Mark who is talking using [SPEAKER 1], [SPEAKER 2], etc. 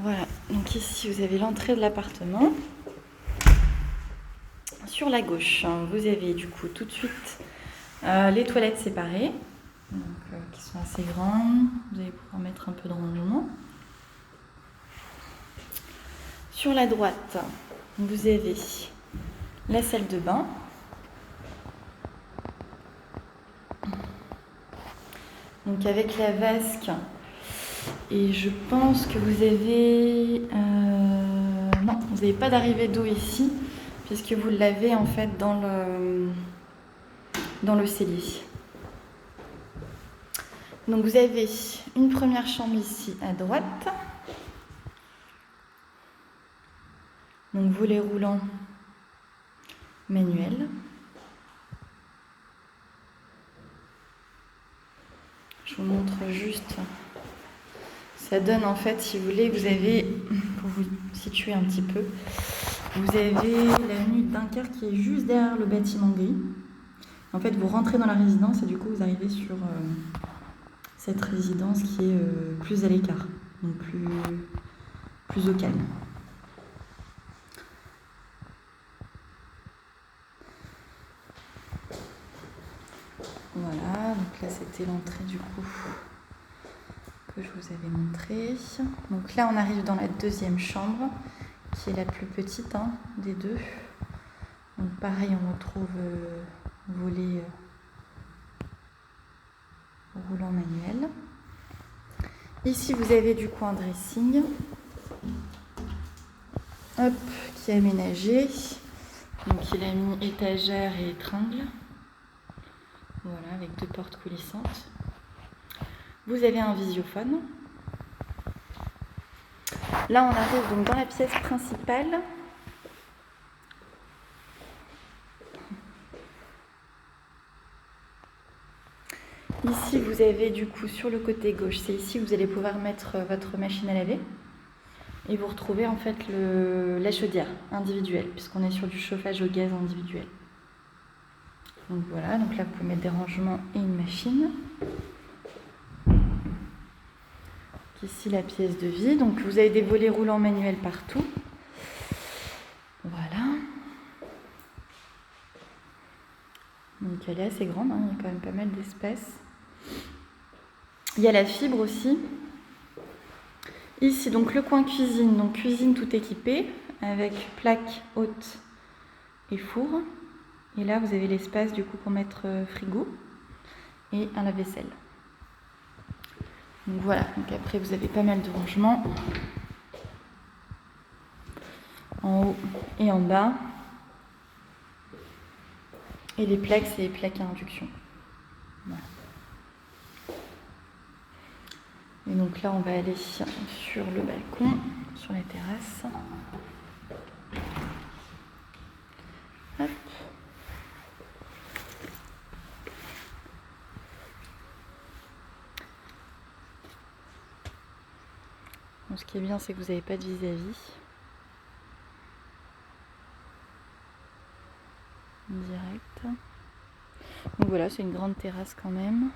[SPEAKER 1] Voilà, donc ici vous avez l'entrée de l'appartement. Sur la gauche, vous avez du coup tout de suite les toilettes séparées, donc, qui sont assez grandes. Vous allez pouvoir mettre un peu de rangement. Sur la droite, vous avez la salle de bain. Donc avec la vasque, et je pense que vous avez... non, vous n'avez pas d'arrivée d'eau ici, puisque vous l'avez en fait dans le cellier. Donc vous avez une première chambre ici à droite. Donc volet roulant manuel. Je vous montre juste. Ça donne en fait, si vous voulez, vous avez, pour vous situer un petit peu, vous avez l'avenue de Dunkerque qui est juste derrière le bâtiment gris. En fait, vous rentrez dans la résidence et du coup, vous arrivez sur cette résidence qui est plus à l'écart, donc plus au calme. Voilà, donc là c'était l'entrée du coup que je vous avais montré. Donc là on arrive dans la deuxième chambre qui est la plus petite des deux. Donc pareil, on retrouve volet roulant manuel. Ici vous avez du coup un dressing, hop, qui est aménagé. Donc il a mis étagère et étringle. Voilà, avec 2 portes coulissantes. Vous avez un visiophone. Là, on arrive donc dans la pièce principale. Ici, vous avez du coup sur le côté gauche, c'est ici que vous allez pouvoir mettre votre machine à laver. Et vous retrouvez en fait la chaudière individuelle, puisqu'on est sur du chauffage au gaz individuel. Donc voilà, donc là vous pouvez mettre des rangements et une machine. Ici la pièce de vie, donc vous avez des volets roulants manuels partout. Voilà. Donc elle est assez grande, il y a quand même pas mal d'espace. Il y a la fibre aussi. Ici donc le coin cuisine, donc cuisine tout équipée avec plaque haute et four. Et là vous avez l'espace du coup pour mettre frigo et un lave-vaisselle. Donc voilà, donc après vous avez pas mal de rangements en haut et en bas. Et les plaques, c'est les plaques à induction. Voilà. Et donc là, on va aller sur le balcon, sur la terrasse. Hop. Bon, ce qui est bien, c'est que vous n'avez pas de vis-à-vis. Direct. Donc voilà, c'est une grande terrasse quand même.